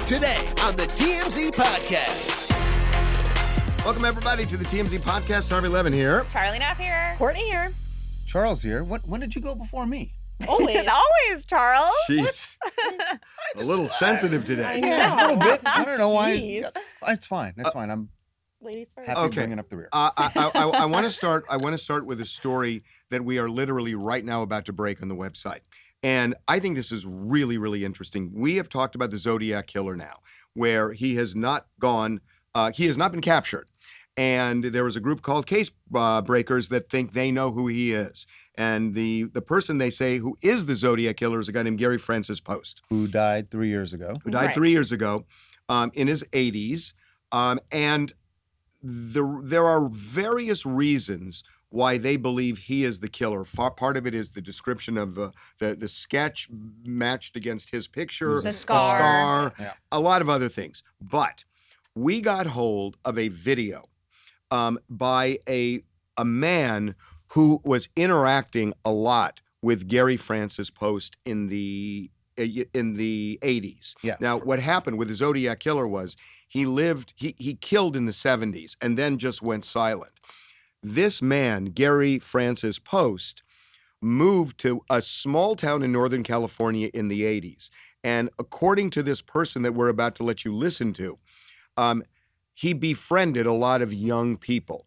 Today on the TMZ Podcast. Welcome, everybody, to the TMZ Podcast. Harvey Levin here. Charlie Neff here. Courtney here. Charles here. When did you go before me? Always, Charles. She's a little sensitive today. Yeah, a little bit. I don't know why. Jeez. It's fine. That's fine. I'm Ladies first. happy Okay. bringing up the rear. I want to start. I want to start with a story that we are literally right now about to break on the website, and I think this is really, really interesting. We have talked about the Zodiac killer now, where he has not gone. He has not been captured, and there was a group called Case Breakers that think they know who he is, and the person they say who is the Zodiac killer is a guy named Gary Francis Post, Who died 3 years ago? who died Right. 3 years ago, in his 80s, and there are various reasons why they believe he is the killer. Part of it is the description of the sketch matched against his picture, The scar. Yeah. a lot of other things. But we got hold of a video by a man who was interacting a lot with Gary Francis Post in the 80s. Yeah. Now, what happened with the Zodiac killer was he killed in the 70s and then just went silent. This man, Gary Francis Post, moved to a small town in Northern California in the 80s. And according to this person that we're about to let you listen to, he befriended a lot of young people.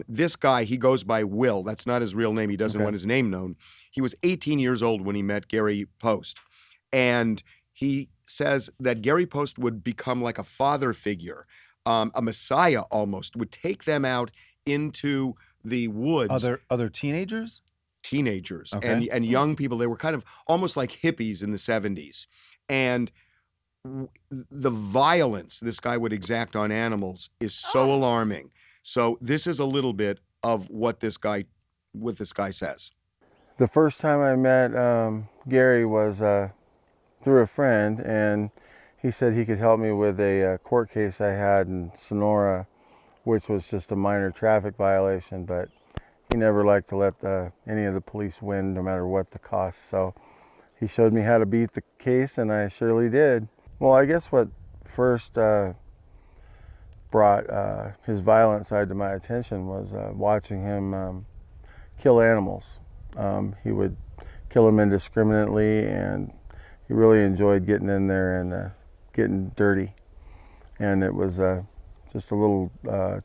This guy, he goes by Will. That's not his real name. He doesn't want his name known. He was 18 years old when he met Gary Post. And he says that Gary Post would become like a father figure, a messiah almost, would take them out into the woods. Other teenagers? Teenagers Okay. and young people. They were kind of almost like hippies in the 70s. And the violence this guy would exact on animals is so alarming. So this is a little bit of what this guy says. The first time I met Gary was through a friend, and he said he could help me with a court case I had in Sonora, which was just a minor traffic violation, but he never liked to let any of the police win, no matter what the cost. So he showed me how to beat the case, and I surely did. Well, I guess what first brought his violent side to my attention was watching him kill animals. He would kill them indiscriminately, and he really enjoyed getting in there and getting dirty. And it was just a little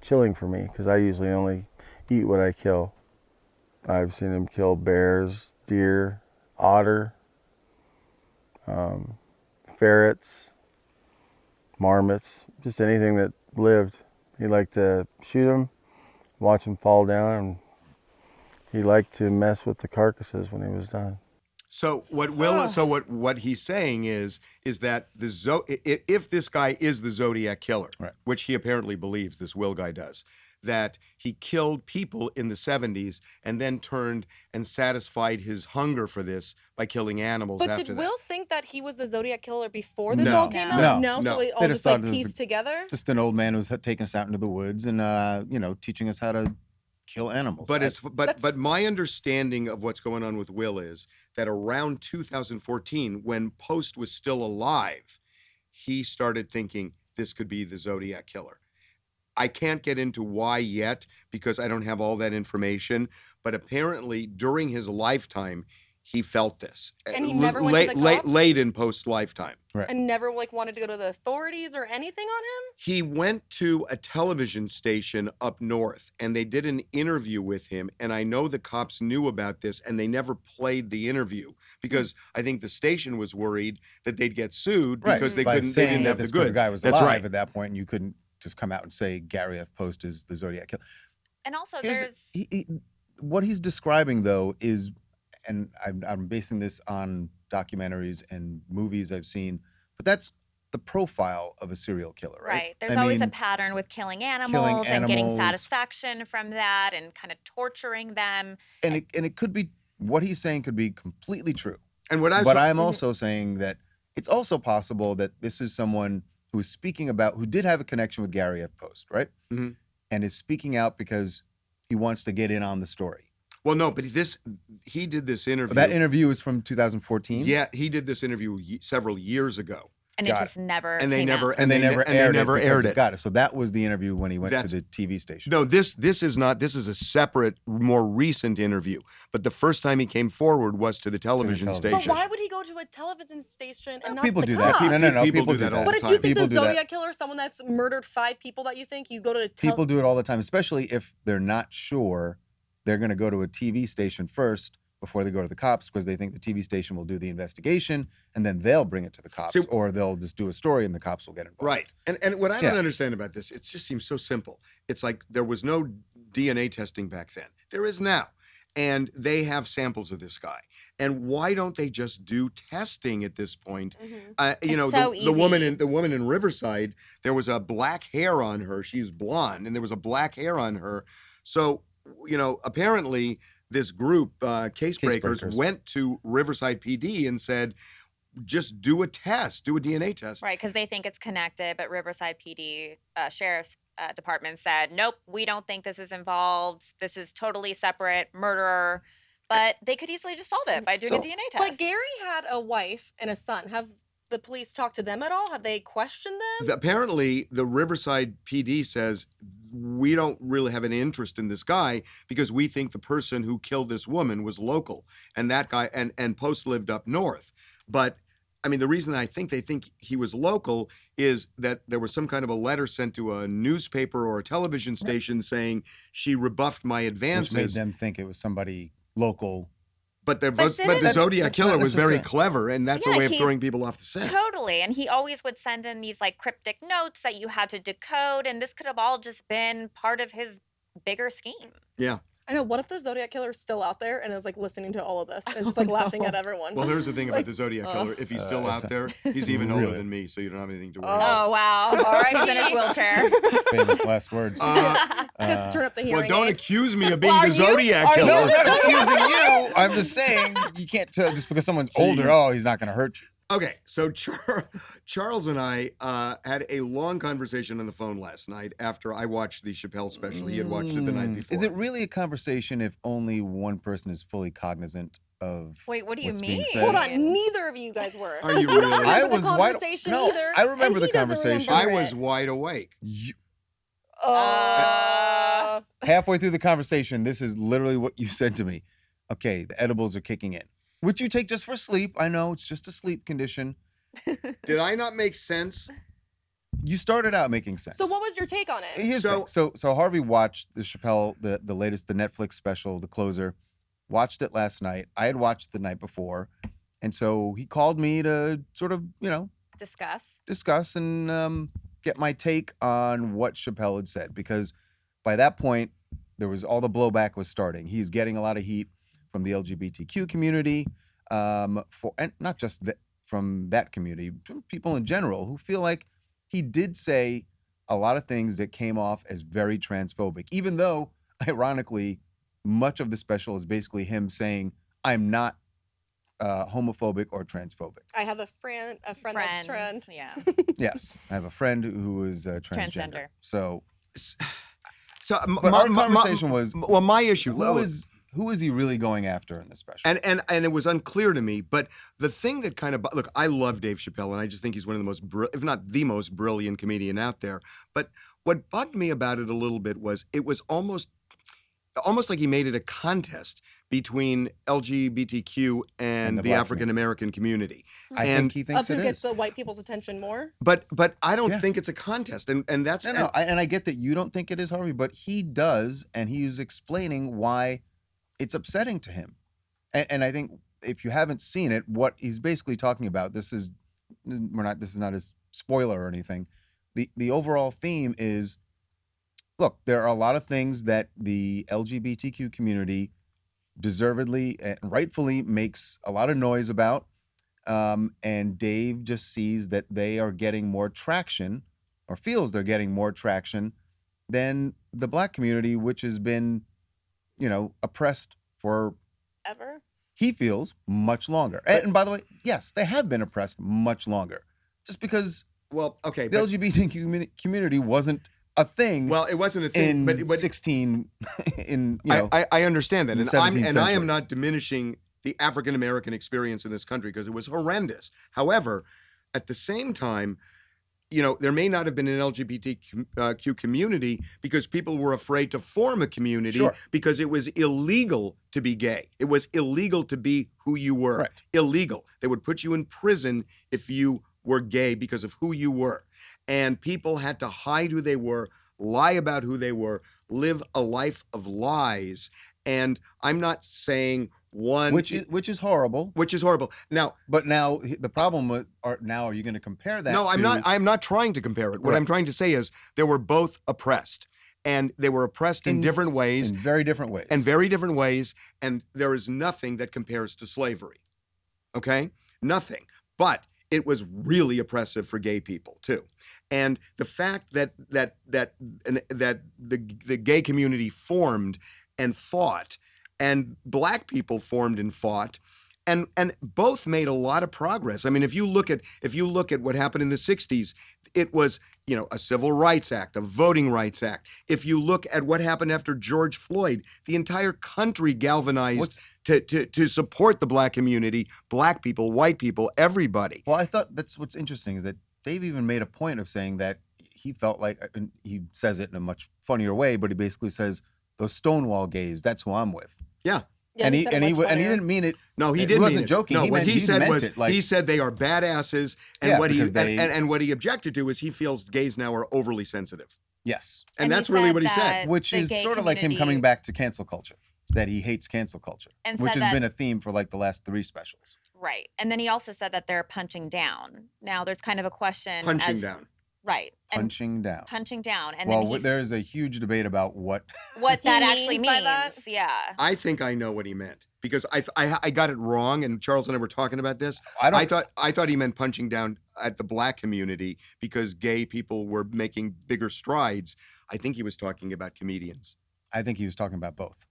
chilling for me, because I usually only eat what I kill. I've seen him kill bears, deer, otter, ferrets, marmots, just anything that lived. He liked to shoot them, watch them fall down, and he liked to mess with the carcasses when he was done. So what he's saying is that if this guy is the Zodiac killer, Right. which he apparently believes, this Will guy does, that he killed people in the 70s and then turned and satisfied his hunger for this by killing animals But after did that. Will think that he was the Zodiac killer before this No. all came out? No. So it all They just just thought like it was pieced together? Just an old man who's taking us out into the woods and teaching us how to kill animals. But my understanding of what's going on with Will is that around 2014, when Post was still alive, he started thinking this could be the Zodiac killer. I can't get into why yet because I don't have all that information, but apparently during his lifetime, he felt this. And he never went to the cops? Late in Post's lifetime. Right. And never like wanted to go to the authorities or anything on him? He went to a television station up north and they did an interview with him. And I know the cops knew about this and they never played the interview because I think the station was worried that they'd get sued because they By couldn't, they saying didn't that have the this 'cause goods. The guy was That's alive right. at that point, and you couldn't just come out and say Gary F. Post is the Zodiac killer. And also, Here's- what he's describing, though, is, and I'm basing this on documentaries and movies I've seen, but that's the profile of a serial killer, right? right. There's I always a mean, pattern with killing animals and getting animals. satisfaction from that and kind of torturing them. and it could be, what he's saying could be completely true. And what I But saw- I'm also saying that it's also possible that this is someone who is speaking about, who did have a connection with Gary F. Post, right? Mhm. And is speaking out because he wants to get in on the story. Well, no, but he did this interview. But that interview is from 2014? Yeah, he did this interview several years ago. And Got it just never And they came never- out. And they never aired it because aired it. it. Got it. So that was the interview when he went to That's- the TV station. No, this is not. This is a separate, more recent interview. But the first time he came forward was to the television television. station. But why would he go to a television station and not People the do that. cops? No. People do that all But the if time. you think People the do that. Zodiac killer is someone that's murdered 5 people that you think, you go to People do it all the time, especially if they're not sure. They're going to go to a TV station first before they go to the cops because they think the TV station will do the investigation and then they'll bring it to the cops, See- or they'll just do a story and the cops will get involved. Right. And what I don't Yeah. understand about this, it just seems so simple. It's like there was no DNA testing back then. There is now. And they have samples of this guy. And why don't they just do testing at this point? You know, It's so the woman easy. in Riverside, there was a black hair on her. She's blonde, and there was a black hair on her. So, you know, apparently this group, Case Breakers, Breakers. went to Riverside PD and said, just do a test, do a DNA test. Right, because they think it's connected, but Riverside PD Sheriff's Department said, nope, we don't think this is involved. This is totally separate, murderer. But they could easily just solve it by doing a So- DNA test. But Gary had a wife and a son. Have the police talked to them at all? Have they questioned them? Apparently, the Riverside PD says we don't really have any interest in this guy because we think the person who killed this woman was local, and that guy and Post lived up north. But I mean, the reason I think they think he was local is that there was some kind of a letter sent to a newspaper or a television station saying she rebuffed my Which advances. made them think it was somebody local. But the didn't- Zodiac That's killer not was very necessary. clever, and that's Yeah, a way of he- throwing people off the scent. Totally. And he always would send in these like cryptic notes that you had to decode. And this could have all just been part of his bigger scheme. Yeah. I know. What if the Zodiac killer is still out there and is like listening to all of this and just like laughing at everyone? Well, here's the thing about the Zodiac killer. If he's still out there, he's even older Really? than me, so you don't have anything to worry Oh. about. Oh, wow. All right. He's in his wheelchair. Famous last words. Let's turn up the hearing Well, don't aid. accuse me of being Are the you- Zodiac are you killer. the I'm not accusing you. I'm just saying you can't tell just because someone's older. Jeez. Oh, he's not going to hurt you. Okay, so Charles and I had a long conversation on the phone last night after I watched the Chappelle special. He had watched it the night before. Is it really a conversation if only one person is fully cognizant of? Wait, what do you what's being mean? said? Hold on, neither of you guys were. Are you don't really? remember I the was wide- conversation no, either. I remember and the he doesn't conversation. I remember was it. wide awake. Halfway through the conversation, this is literally what you said to me. Okay, the edibles are kicking in, which you take just for sleep. I know it's just a sleep condition. Did I not make sense? You started out making sense. So what was your take on it? Here's the thing. So Harvey watched the Chappelle, the latest, the Netflix special, The Closer. Watched it last night. I had watched it the night before, and so he called me to sort of, discuss and get my take on what Chappelle had said, because by that point there was all the blowback was starting. He's getting a lot of heat from the LGBTQ community, for and not just from that community, from people in general who feel like he did say a lot of things that came off as very transphobic, even though, ironically, much of the special is basically him saying, I'm not homophobic or transphobic. I have a friend that's trans. Yeah. Yes, I have a friend who is transgender. Transgender. So, So but our conversation was, well, my issue who is he really going after in the special? and it was unclear to me. But the thing that kind of look, I love Dave Chappelle, and I just think he's one of the most, if not the most brilliant comedian out there. But what bugged me about it a little bit was it was almost like he made it a contest between LGBTQ and the the black African American community. I and think he thinks Who it gets is. the white people's attention more? but I don't Yeah. think it's a contest, and that's No, and I get that you don't think it is, Harvey, but he does, and he is explaining why it's upsetting to him. And I think if you haven't seen it, what he's basically talking about, this is not a spoiler or anything. The overall theme is, look, there are a lot of things that the LGBTQ community deservedly and rightfully makes a lot of noise about. And Dave just sees that they are getting more traction, or feels they're getting more traction than the black community, which has been, oppressed for, Ever? he feels, much longer. And by the way, yes, they have been oppressed much longer. Just because well, okay, the but, LGBT community wasn't a thing. well, it wasn't a thing, in but 16, I understand that, in and the 17th I am century. not diminishing the African American experience in this country because it was horrendous. However, at the same time, there may not have been an LGBTQ community because people were afraid to form a community Sure. because it was illegal to be gay. It was illegal to be who you were. Correct. Illegal. They would put you in prison if you were gay because of who you were. And people had to hide who they were, lie about who they were, live a life of lies. And I'm not saying one, which is horrible. which is horrible. Now, But now the problem with are you going to compare that? no, I'm to- not. I'm not trying to compare it. What Right. I'm trying to say is they were both oppressed, and they were oppressed in different ways, in very different ways. and very different ways. And there is nothing that compares to slavery. Okay, nothing. But it was really oppressive for gay people too. And the fact that the gay community formed and fought, and black people formed and fought, and both made a lot of progress. I mean, if you look at what happened in the 60s, it was, a Civil Rights Act, a Voting Rights Act. If you look at what happened after George Floyd, the entire country galvanized to support the black community, black people, white people, everybody. Well, I thought that's what's interesting is that Dave even made a point of saying that he felt like, and he says it in a much funnier way, but he basically says, those Stonewall gays, that's who I'm with. Yeah. Yeah, and he said it much and he funnier. didn't mean it. No, he He didn't. wasn't mean it. joking. No, He what meant- he he said meant was it, like- he said they are badasses, and Yeah, what he because they- and what he objected to is he feels gays now are overly sensitive, Yes, and he that's really said what he said. that which the is gay sort of like him community- coming back to cancel culture. That he hates cancel culture, And which said has that- been a theme for like the last 3 specials. Right. And then he also said that they're punching down. Now there's kind of a question Punching as down. right. And Punching down. punching down. And Well, then he's, there is a huge debate about what. what he that actually means by means. that? Yeah. I think I know what he meant because I got it wrong, and Charles and I were talking about this. I don't. I thought he meant punching down at the black community because gay people were making bigger strides. I think he was talking about comedians. I think he was talking about both.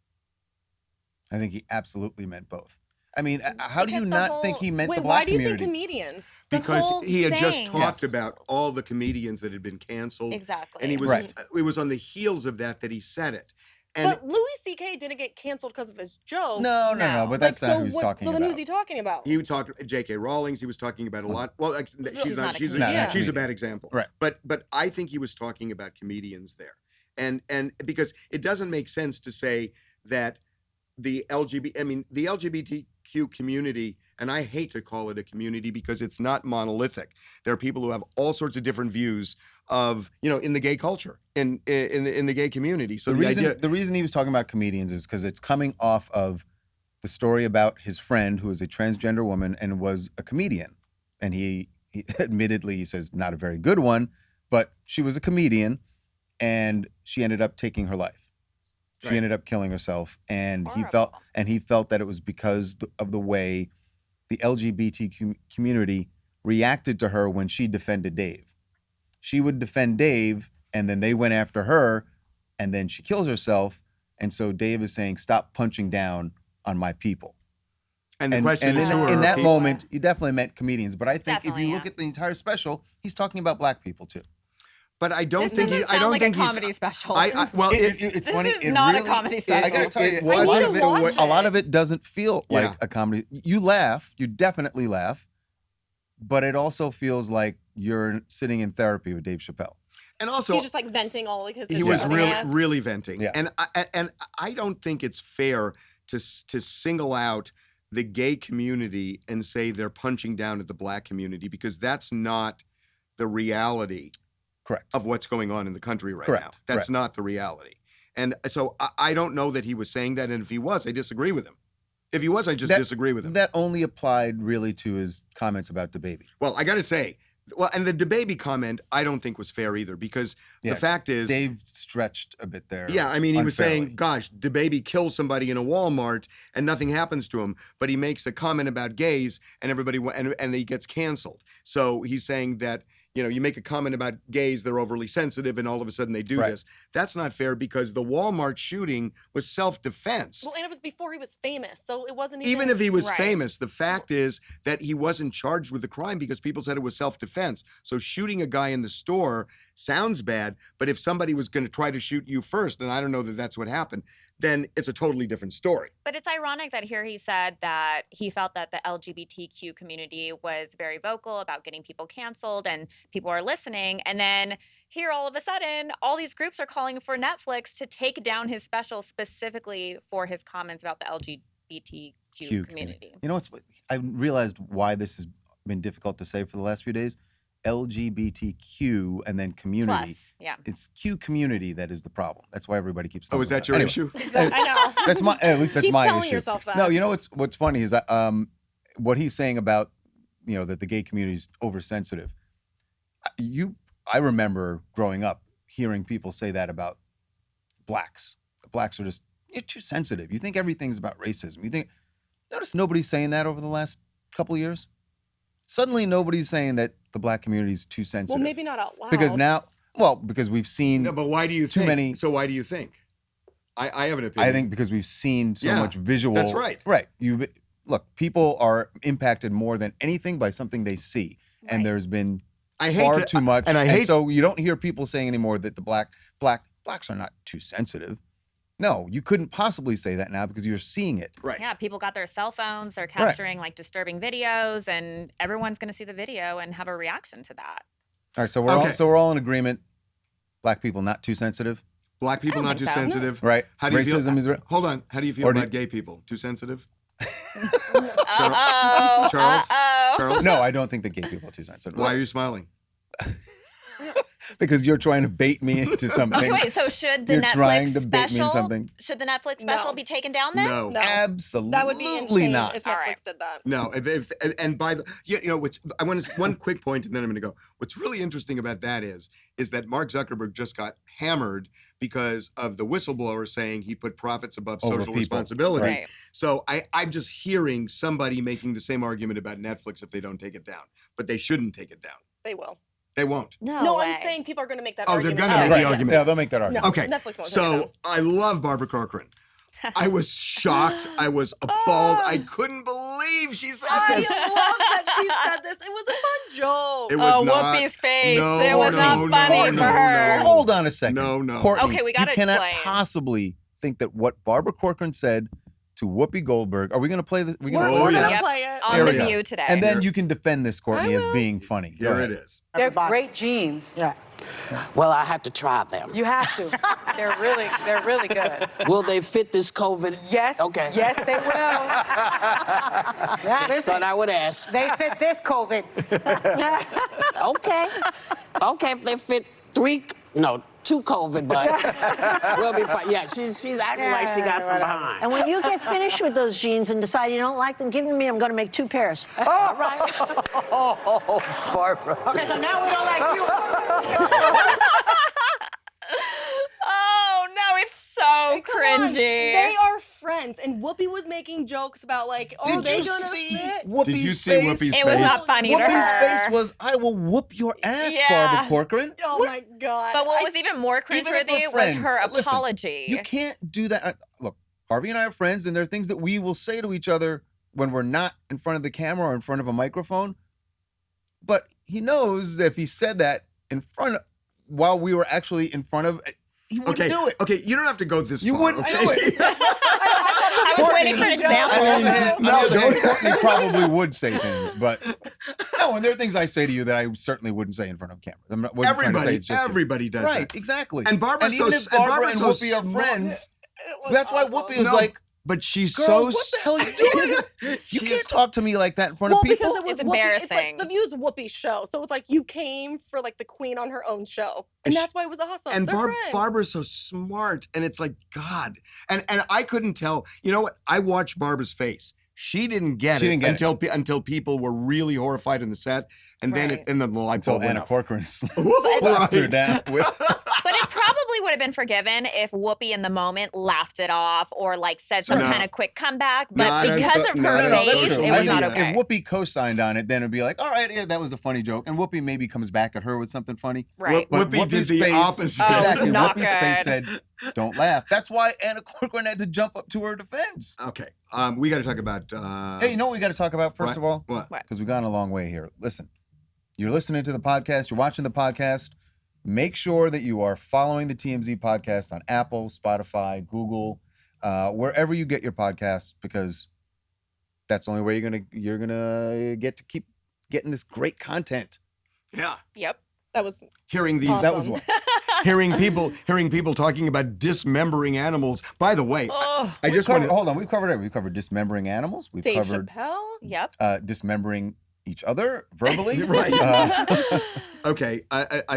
I think he absolutely meant both. I mean, how do you Because the not whole- think he meant Wait, the black why do you community? think comedians? The Because whole he had just thing. talked Yes. about all the comedians that had been canceled, Exactly. and he was Right. it was on the heels of that he said it. And But Louis C.K. didn't get canceled because of his jokes. No, No. but that's not so who he's what, talking so then about. who's he talking about? he talked J.K. Rowling. He was talking about a lot. Well, she's not a she's comedian. Not she's a comedian. bad example. Right. But I think he was talking about comedians there, and because it doesn't make sense to say that the LGBTQ community, and I hate to call it a community because it's not monolithic. There are people who have all sorts of different views of, in the gay culture, in the gay community. So the reason he was talking about comedians is because it's coming off of the story about his friend who is a transgender woman and was a comedian, and he admittedly he says not a very good one, but she was a comedian, and she ended up taking her life. She Right. ended up killing herself, and he Horrible. felt that it was because of the way the LGBT community reacted to her when she defended Dave. She would defend Dave, and then they went after her, and then she kills herself. And so Dave is saying, "Stop punching down on my people." and the And, question and is, in, who are in our that people? moment, he definitely meant comedians. But I think if Definitely, you look yeah. at the entire special, he's talking about black people too. But I don't This think doesn't I sound don't like think a comedy he's. special. Well, It's This funny. is it not a really- comedy I special. gotta tell you, It a was- lot I need of to it, watch a lot it. of it doesn't feel like Yeah. a comedy. You laugh, you definitely laugh, but it also feels like you're sitting in therapy with Dave Chappelle. and also He's just like venting all like his. he was issues. really venting. Yeah. And I don't think it's fair to single out the gay community and say they're punching down at the black community because that's not the reality Correct. of what's going on in the country right Correct, now. That's correct. not the reality. And so I don't know that he was saying that, and if he was, I disagree with him. If he was, I just disagree with him. That only applied really to his comments about DaBaby. Well, I got to say, and the DaBaby comment I don't think was fair either because Yeah, the fact is, Dave stretched a bit there. yeah, I mean, he was saying, unfairly. gosh, DaBaby kills somebody in a Walmart and nothing happens to him, but he makes a comment about gays and everybody and he gets canceled. So he's saying that, you make a comment about gays, they're overly sensitive, and all of a sudden they do Right. this. That's not fair because the Walmart shooting was self-defense. Well, and it was before he was famous, so it wasn't Even if he was Right. famous, the fact is that he wasn't charged with the crime because people said it was self-defense. So shooting a guy in the store sounds bad, but if somebody was going to try to shoot you first, and I don't know that that's what happened, then it's a totally different story. But it's ironic that here he said that he felt that the LGBTQ community was very vocal about getting people canceled and people are listening. And then here, all of a sudden, all these groups are calling for Netflix to take down his special specifically for his comments about the LGBTQ community. You know what's? I realized why this has been difficult to say for the last few days. LGBTQ and then community. Plus, yeah. It's Q community that is the problem. That's why everybody keeps talking Oh, is that about your it. issue? I know. That's my, at least that's Keep my telling issue. yourself that. No, you know what's funny is that what he's saying about, you know, that the gay community is oversensitive. I remember growing up hearing people say that about blacks. The blacks are just, you're too sensitive. You think everything's about racism. Notice nobody's saying that over the last couple of years. Suddenly nobody's saying that the black community is too sensitive. Well, maybe not out loud. Because we've seen No, but why do you too think? many. So why do you think? I have an opinion. I think because we've seen so much visual. That's right. Right. Look, people are impacted more than anything by something they see, and there's been far too much. And so you don't hear people saying anymore that the blacks are not too sensitive. No, you couldn't possibly say that now because you're seeing it. Right. Yeah, people got their cell phones, they're capturing like disturbing videos, and everyone's going to see the video and have a reaction to that. All right, so we're all in agreement. Black people not too sensitive, Black people not too think so. sensitive. right? How do you Racism feel? is Hold on. How do you feel Or do about you- gay people? Too sensitive? Uh-oh. Charles? Uh-oh. Charles? No, I don't think that gay people are too sensitive. Why are you smiling? Because you're trying to bait me into something. Okay, wait, so should the You're trying Netflix to bait me into special something. should the Netflix special No. be taken down then? No. No. Absolutely That would be insane not. if All Netflix right. did that. No, and by the I want to one quick point and then I'm going to go. What's really interesting about that is that Mark Zuckerberg just got hammered because of the whistleblower saying he put profits above Over social people. responsibility. Right. So I'm just hearing somebody making the same argument about Netflix if they don't take it down, but they shouldn't take it down. They will. They won't. No, way. I'm saying people are going to make that Oh, they're argument. gonna make the Right. argument. Yeah, they'll make that argument. No, Okay, Netflix won't take it so down. I love Barbara Corcoran. I was shocked. I was appalled. I couldn't believe she said I this. love that she said this. It was a fun joke. It was Oh, not. Whoopi's face. No, It was not funny for her. no. Hold on a second. No. Courtney, Okay, we gotta you cannot explain. possibly think that what Barbara Corcoran said to Whoopi Goldberg. Are we going to play this? We're Oh, going yeah. to Yep. play it. On Here The we go. View today. And then you can defend this, Courtney, I as will. being funny. Go Here ahead. it is. They're great jeans. Yeah. Well, I have to try them. You have to. They're really good. Will they fit this COVID? Yes. Okay. Yes, they will. Yeah, Just thought I would ask. they fit this COVID. Okay. Okay, if they fit two COVID butts, we'll be fine. Yeah, she's acting like she got some behind. And when you get finished with those jeans and decide you don't like them, give them to me. I'm going to make 2 pairs. All right. Barbara. Okay, so now we don't like you. Oh no, it's so Come on, cringy. They are friends, and Whoopi was making jokes about like, are Did they you gonna see fit? Whoopi's Did you see face? Whoopi's It was face? not funny to Whoopi's her. face was, I will whoop your ass, Yeah. Barbara Corcoran. Oh What? my god! But what was even more Even if cringeworthy we're was friends, her listen, apology. You can't do that. Look, Harvey and I are friends, and there are things that we will say to each other when we're not in front of the camera or in front of a microphone. But he knows that if he said that while we were actually in front of, he wouldn't do it. Okay, you don't have to go this You far. wouldn't okay? do it. I was waiting for an example. On No, the other hand, don't. Courtney probably would say things, but no, and there are things I say to you that I certainly wouldn't say in front of cameras. I'm not wasn't trying to say it's just you. Everybody does Right, that. exactly. And Barbara's even so- if and Barbara Barbara's and so Whoopi are smart. friends, It was that's why awesome. Whoopi was No, like, but she's "Girl, so. what the hell are you doing? You can't talk to me like that in front Well, of people." because it was It's Whoopi. It's like embarrassing. the View's Whoopi's show, so it's like you came for like the queen on her own show, and that's why it was awesome. And They're friends. Barbara's so smart, and it's like God. And I couldn't tell. You know what? I watched Barbara's face. She didn't get She it didn't get until people were really horrified in the set, and then Right. and then the light Until bulb went Anna up. Corcoran slapped her down with. But it probably would have been forgiven if Whoopi in the moment laughed it off or like said some No. kind of quick comeback. But Not because until- of no, her no, that's face, true. it I was not think okay. If Whoopi co-signed on it, then it'd be like, all right, yeah, that was a funny joke. And Whoopi maybe comes back at her with something funny. Right. But Whoopi did Whoopi's the face, opposite. Oh, it was Exactly. not Whoopi's face good. said, don't laugh. That's why Anna Corcoran had to jump up to her defense. Okay, we got to talk about. Hey, you know what we got to talk about first what? of all? What? What? Because we've gone a long way here. Listen, you're listening to the podcast, you're watching the podcast. Make sure that you are following the TMZ podcast on Apple, Spotify, Google, wherever you get your podcasts, because that's the only way you're gonna get to keep getting this great content. Yeah. Yep. That was Hearing these, awesome. That was one. hearing people talking about dismembering animals. By the way, Oh, I just want to Hold on. We've covered everything. We've covered dismembering animals. We've Dave covered Chappelle. yep. dismembering each other verbally. Right. Okay,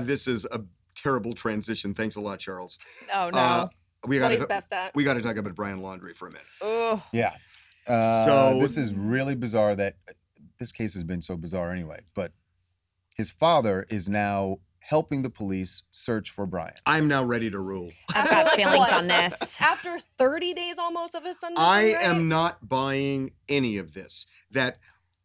this is a terrible transition. Thanks a lot, Charles. Oh no. We That's what he's got best at. to talk about Brian Laundrie for a minute. Oh. Yeah. So- this is really bizarre. That this case has been so bizarre anyway. But his father is now helping the police search for Brian. I'm now ready to rule. I've got feelings on this. After 30 days almost of his son I missing, right? am not buying any of this. That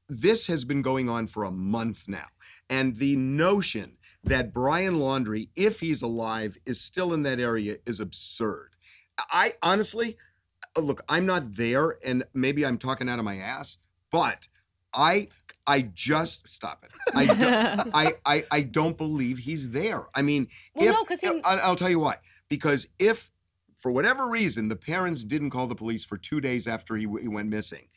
this has been going on for a month now. And the notion that Brian Laundrie, if he's alive, is still in that area is absurd. I honestly, look, I'm not there, and maybe I'm talking out of my ass, but I just stop it. I don't believe he's there. I mean, Well, no, 'cause he- I'll tell you why. Because if, for whatever reason, the parents didn't call the police for 2 days after he went missing,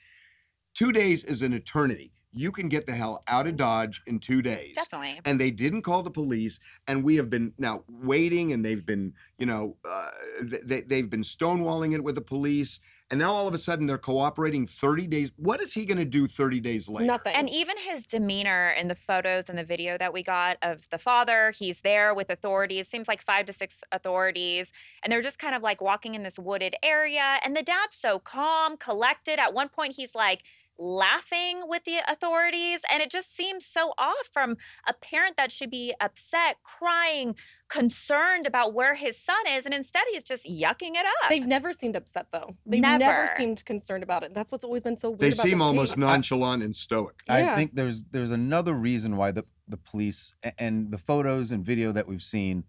2 days is an eternity. You can get the hell out of Dodge in 2 days. Definitely. And they didn't call the police, and we have been now waiting, and they've been, they've been stonewalling it with the police, and now all of a sudden they're cooperating 30 days. What is he going to do 30 days later? Nothing. And even his demeanor in the photos and the video that we got of the father, he's there with authorities, seems like 5 to 6 authorities, and they're just kind of like walking in this wooded area. And the dad's so calm, collected. At one point, he's like laughing with the authorities, and it just seems so off from a parent that should be upset, crying, concerned about where his son is, and instead he's just yucking it up. They've never seemed upset though. They've Never. never seemed concerned about it. That's what's always been so weird They about seem this almost case. nonchalant and stoic. Yeah. I think there's another reason why the police and the photos and video that we've seen,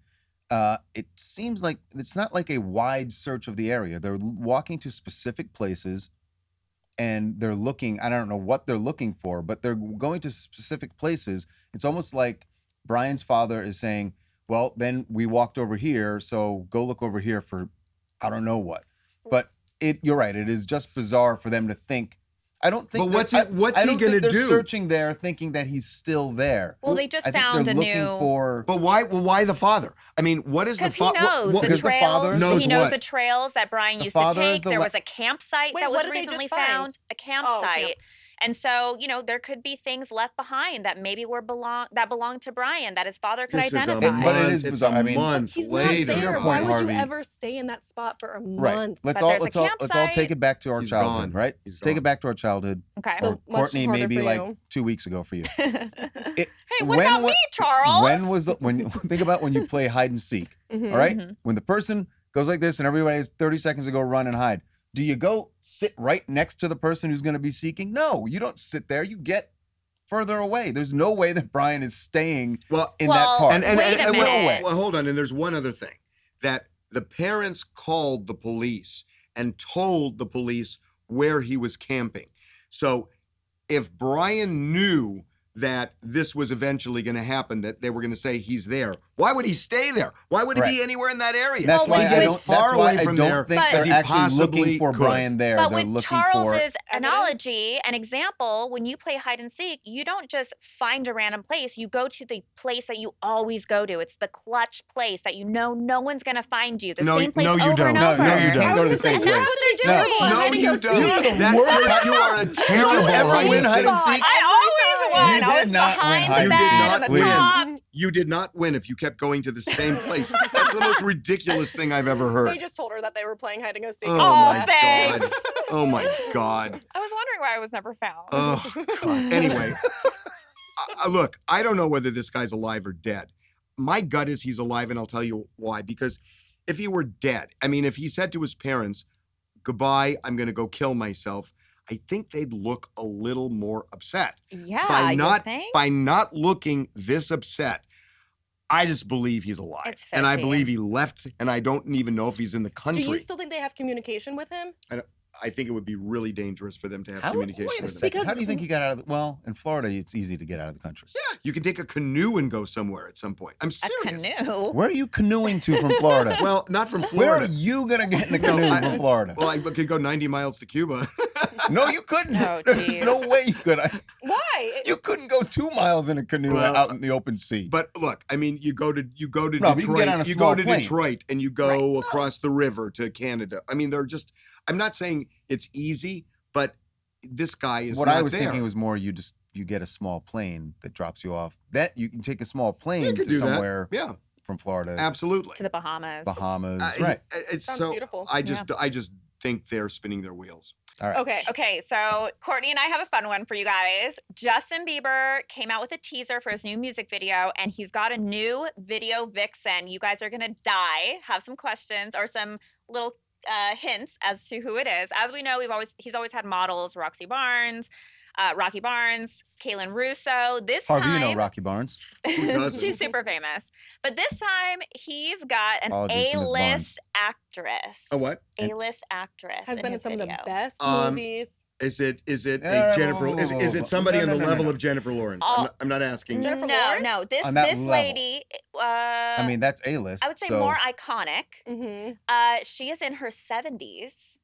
it seems like it's not like a wide search of the area. They're walking to specific places and they're looking, I don't know what they're looking for, but they're going to specific places. It's almost like Brian's father is saying, well, then we walked over here, so go look over here for I don't know what. But you're right, it is just bizarre for them to think. I don't think. But what's I he don't gonna think they're do? searching there thinking that he's still there. Well, they just I think found they're a looking new. for. But why? Well, why the father? I mean, what is the Because he father? knows the because the father trails. knows He knows what? the trails that Brian The used to father is take. the There le- was a campsite Wait, that what was did they recently just find? found. A campsite. camp. And so, there could be things left behind that maybe belong to Brian that his father could This is a identify. But it month- is it's bizarre. a I mean- month He's later. not there. point, Why would Harvey. you ever stay in that spot for a Right. month? Let's But all there's a let's all campsite. take it back to our He's childhood, gone. right? He's Let's take gone. it back to our childhood. Okay. So Or much Courtney, harder maybe for like you. 2 weeks ago for you. Hey, what about me, Charles? When was think about when you play hide and seek, all right? When the person goes like this and everybody has 30 seconds to go run and hide, do you go sit right next to the person who's going to be seeking? No, you don't sit there. You get further away. There's no way that Brian is staying in that part. And Wait a well, minute. well, hold on. And there's one other thing, that the parents called the police and told the police where he was camping. So if Brian knew that this was eventually going to happen, that they were going to say he's there, why would he stay there? Why would he Right. be anywhere in that area? That's Well, why with- I He's don't. far That's why away I from don't there think as they're he actually possibly looking for could. Brian there. But They're with looking for. Charles's analogy and example, when you play hide and seek, you don't just find a random place. You go to the place that you always go to. It's the clutch place that no one's going to find you. The No, same place no, you over don't. and No, over. no, you I can't was go to the gonna say, same and that's place. what they're No. doing. No, Hide and you go don't. seek. You are a terrible ever hide win and hide seek. and seek? I always won. You I was did not win behind hide the and bed seek. on the Win. top. You did not win if you kept going to the same place. That's the most ridiculous thing I've ever They heard. just told her that they were playing hide and go seek. Oh, Oh, my thanks. God. Oh my God. I was wondering why I was never found. Oh God. Anyway, look, I don't know whether this guy's alive or dead. My gut is he's alive, and I'll tell you why. Because if he were dead, I mean, if he said to his parents, "Goodbye, I'm going to go kill myself," I think they'd look a little more upset. Yeah, by you not think? by not looking this upset. I just believe he's alive, It's and I fishy. believe he left, and I don't even know if he's in the Do country. you still think they have communication with him? I think it would be really dangerous for them to have Wait communication a with them. second. Because- How do you think he got out of well, in Florida, it's easy to get out of the country. Yeah, you can take a canoe and go somewhere at some point. I'm A serious. canoe. Where are you canoeing to from Florida? Well, not from Where are Florida. you going to get in a canoe from Florida? Well, I could go 90 miles to Cuba. No, you couldn't. Oh, There's geez. no way you could. Why? You couldn't go 2 miles in a canoe Well, out in the open sea. But look, I mean, you go to No, but you Detroit. can get on a you small go to plane. Detroit and you go across the river to Canada. I mean, they're just. I'm not saying it's easy, but this guy is. What not I was there. thinking was more you get a small plane that drops you off. That you can take a small plane You could to do that. somewhere Yeah, from Florida, absolutely. To the Bahamas. Bahamas. Uh, Right. It's Sounds so beautiful. I just think they're spinning their wheels. All right. Okay. Okay, so Courtney and I have a fun one for you guys. Justin Bieber came out with a teaser for his new music video, and he's got a new video vixen. You guys are gonna die. Have some questions or some little hints as to who it is. As we know, he's always had models: Rocky Barnes, Kaylin Russo. This Harvey, time, you know Rocky Barnes. Who doesn't? she's super famous. But this time, he's got an Apologies to Ms. A-list actress. A what? A-list actress Has in been in his some of the video. best Um, movies. Is it Yeah, a Jennifer? whoa, whoa, Is whoa. it somebody No, on the no, no, level no. of Jennifer Lawrence? Oh. I'm not asking. Jennifer no, Lawrence? no. This On that level. lady. I mean, that's A-list. I would say so- more iconic. Mm-hmm. She is in her 70s.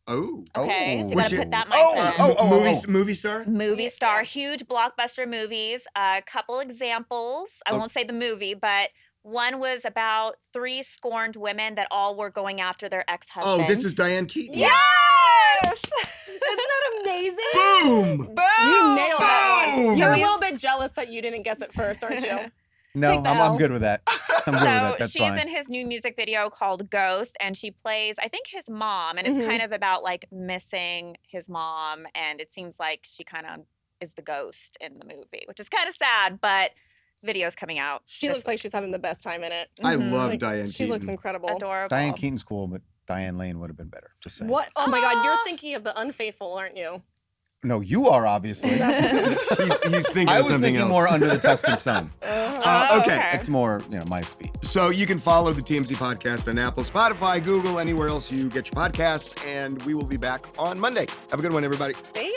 Oh. Okay, Oh. so you Was gotta she- put that Oh, mindset in. Movie star? Movie Yeah. star, huge blockbuster movies. A couple examples. I Oh. won't say the movie, but one was about 3 scorned women that all were going after their ex-husband. Oh, this is Diane Keaton. Yes! Isn't that amazing? Boom! Boom! You nailed that Boom! one. You're a So little bit jealous that you didn't guess it first, aren't you? No, Take the I'm L. good with that. I'm good with that. So That's she's fine. in his new music video called Ghost, and she plays, I think, his mom, and it's Mhm. kind of about like missing his mom, and it seems like she kind of is the ghost in the movie, which is kind of sad, but video's coming out. She looks like she's having the best time in it. I Mhm. love Like, Diane she Keaton. looks incredible. Adorable. Diane Keaton's cool, but Diane Lane would have been better. Just saying. What? Oh my God, you're Ah. thinking of The Unfaithful, aren't you? No, you are obviously. He's thinking I of was something thinking else. more Under the Tuscan Sun. Oh, okay. It's more, my speed. So you can follow the TMZ podcast on Apple, Spotify, Google, anywhere else you get your podcasts, and we will be back on Monday. Have a good one, everybody. See?